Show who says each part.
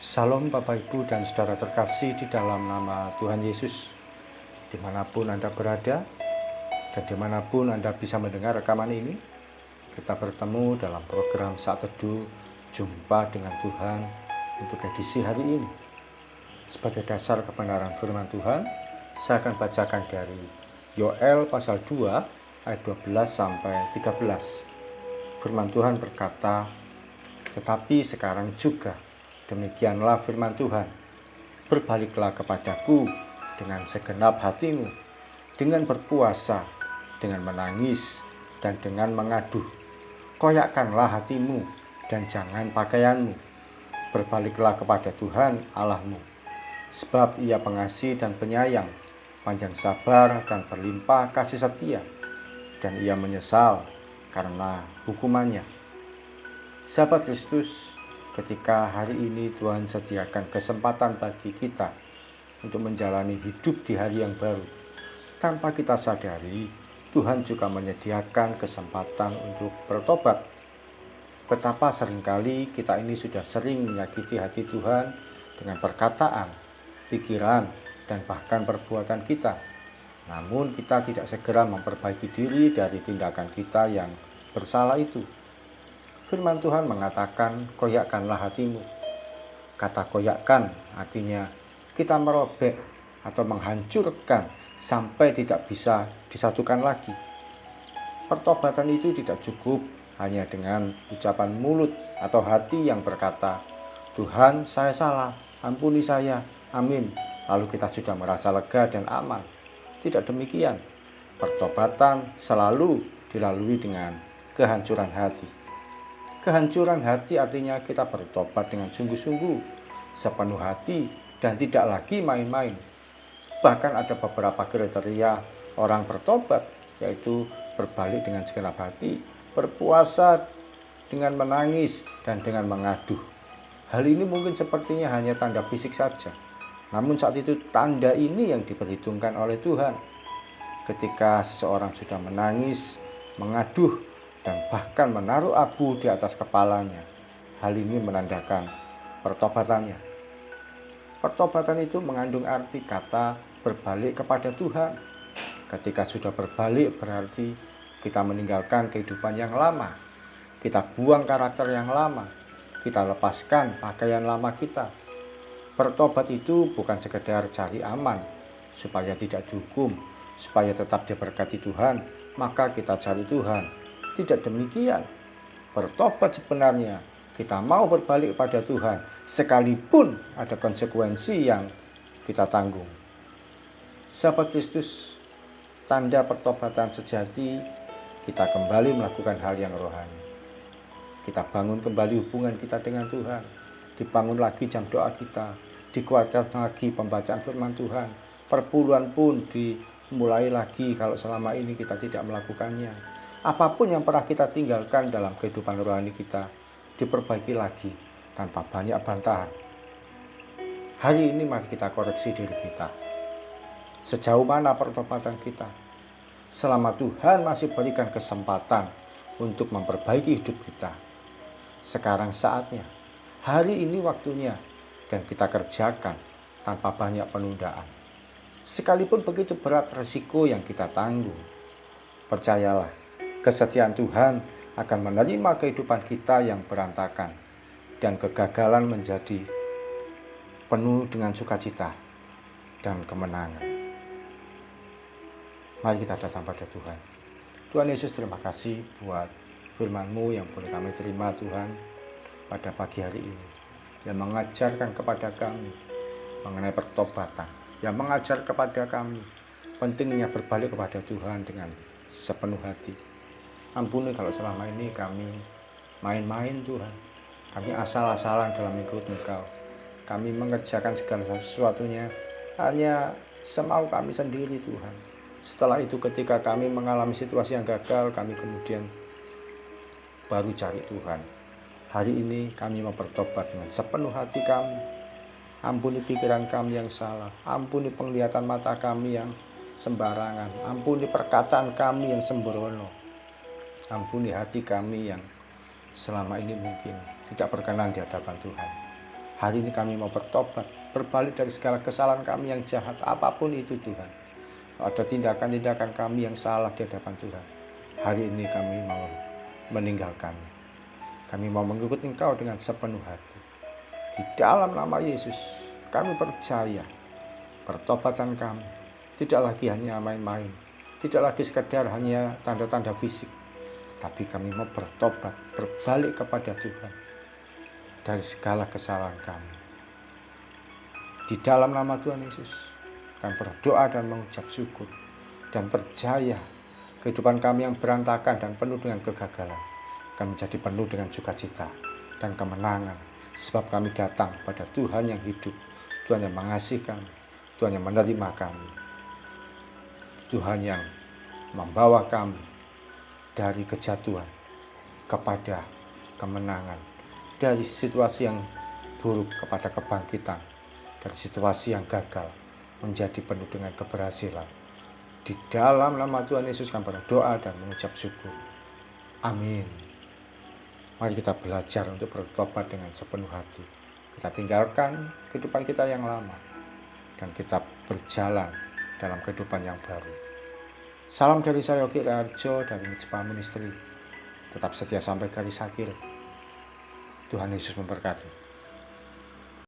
Speaker 1: Salam Bapak Ibu dan saudara terkasih di dalam nama Tuhan Yesus. Dimanapun Anda berada dan dimanapun Anda bisa mendengar rekaman ini, kita bertemu dalam program Saat Teduh Jumpa dengan Tuhan untuk edisi hari ini. Sebagai dasar kebenaran firman Tuhan, saya akan bacakan dari Yoel pasal 2 ayat 12 sampai 13. Firman Tuhan berkata, "Tetapi sekarang juga demikianlah firman Tuhan, berbaliklah kepadaku dengan segenap hatimu, dengan berpuasa, dengan menangis, dan dengan mengaduh. Koyakkanlah hatimu dan jangan pakaianmu. Berbaliklah kepada Tuhan Allahmu, sebab Ia pengasih dan penyayang, panjang sabar dan berlimpah kasih setia, dan Ia menyesal karena hukumannya." Sahabat Kristus, ketika hari ini Tuhan sediakan kesempatan bagi kita untuk menjalani hidup di hari yang baru, tanpa kita sadari, Tuhan juga menyediakan kesempatan untuk bertobat. Betapa seringkali kita ini sudah sering menyakiti hati Tuhan dengan perkataan, pikiran, dan bahkan perbuatan kita. Namun kita tidak segera memperbaiki diri dari tindakan kita yang bersalah itu. Firman Tuhan mengatakan, koyakkanlah hatimu. Kata koyakkan artinya kita merobek atau menghancurkan sampai tidak bisa disatukan lagi. Pertobatan itu tidak cukup hanya dengan ucapan mulut atau hati yang berkata, "Tuhan, saya salah, ampuni saya, amin." Lalu kita sudah merasa lega dan aman. Tidak demikian. Pertobatan selalu dilalui dengan kehancuran hati. Kehancuran hati artinya kita bertobat dengan sungguh-sungguh, sepenuh hati, dan tidak lagi main-main. Bahkan ada beberapa kriteria orang bertobat, yaitu berbalik dengan segenap hati, berpuasa dengan menangis, dan dengan mengaduh. Hal ini mungkin sepertinya hanya tanda fisik saja. Namun saat itu tanda ini yang diperhitungkan oleh Tuhan. Ketika seseorang sudah menangis, mengaduh, dan bahkan menaruh abu di atas kepalanya, hal ini menandakan pertobatannya. Pertobatan itu mengandung arti kata berbalik kepada Tuhan. Ketika sudah berbalik berarti kita meninggalkan kehidupan yang lama, kita buang karakter yang lama, kita lepaskan pakaian lama kita. Bertobat itu bukan sekedar cari aman supaya tidak dihukum, supaya tetap diberkati Tuhan, maka kita cari Tuhan. Tidak demikian. Bertobat sebenarnya kita mau berbalik pada Tuhan sekalipun ada konsekuensi yang kita tanggung. Sahabat Kristus, tanda pertobatan sejati kita kembali melakukan hal yang rohani. Kita bangun kembali hubungan kita dengan Tuhan, dibangun lagi jam doa kita, dikuatkan lagi pembacaan firman Tuhan, perpuluhan pun dimulai lagi kalau selama ini kita tidak melakukannya. Apapun yang pernah kita tinggalkan dalam kehidupan rohani kita diperbaiki lagi tanpa banyak bantahan. Hari ini mari kita koreksi diri kita. Sejauh mana pertobatan kita? Selama Tuhan masih berikan kesempatan untuk memperbaiki hidup kita. Sekarang saatnya, hari ini waktunya, dan kita kerjakan tanpa banyak penundaan. Sekalipun begitu berat resiko yang kita tanggung, percayalah, kesetiaan Tuhan akan menerima kehidupan kita yang berantakan dan kegagalan menjadi penuh dengan sukacita dan kemenangan. Mari kita datang pada Tuhan. Tuhan Yesus, terima kasih buat firman-Mu yang boleh kami terima Tuhan pada pagi hari ini, yang mengajarkan kepada kami mengenai pertobatan, yang mengajar kepada kami pentingnya berbalik kepada Tuhan dengan sepenuh hati. Ampuni kalau selama ini kami main-main Tuhan. Kami asal-asalan dalam ikut Engkau. Kami mengerjakan segala sesuatunya hanya semau kami sendiri Tuhan. Setelah itu ketika kami mengalami situasi yang gagal, kami kemudian baru cari Tuhan. Hari ini kami mau bertobat dengan sepenuh hati kami. Ampuni pikiran kami yang salah. Ampuni penglihatan mata kami yang sembarangan. Ampuni perkataan kami yang sembrono. Ampuni hati kami yang selama ini mungkin tidak berkenan di hadapan Tuhan. Hari ini kami mau bertobat, berbalik dari segala kesalahan kami yang jahat, apapun itu Tuhan. Ada tindakan-tindakan kami yang salah di hadapan Tuhan. Hari ini kami mau meninggalkannya. Kami mau mengikuti Engkau dengan sepenuh hati. Di dalam nama Yesus, kami percaya pertobatan kami tidak lagi hanya main-main, tidak lagi sekedar hanya tanda-tanda fisik, tapi kami mau bertobat, berbalik kepada Tuhan dari segala kesalahan kami. Di dalam nama Tuhan Yesus, kami berdoa dan mengucap syukur dan percaya kehidupan kami yang berantakan dan penuh dengan kegagalan, kami menjadi penuh dengan sukacita dan kemenangan, sebab kami datang pada Tuhan yang hidup, Tuhan yang mengasihi kami, Tuhan yang menerima kami, Tuhan yang membawa kami dari kejatuhan kepada kemenangan, dari situasi yang buruk kepada kebangkitan, dari situasi yang gagal menjadi penuh dengan keberhasilan. Di dalam nama Tuhan Yesus kami berdoa dan mengucap syukur. Amin. Mari kita belajar untuk bertobat dengan sepenuh hati. Kita tinggalkan kehidupan kita yang lama dan kita berjalan dalam kehidupan yang baru. Salam dari saya Yogi Raharjo dari Mitspa Ministry. Tetap setia sampai garis akhir. Tuhan Yesus memberkati.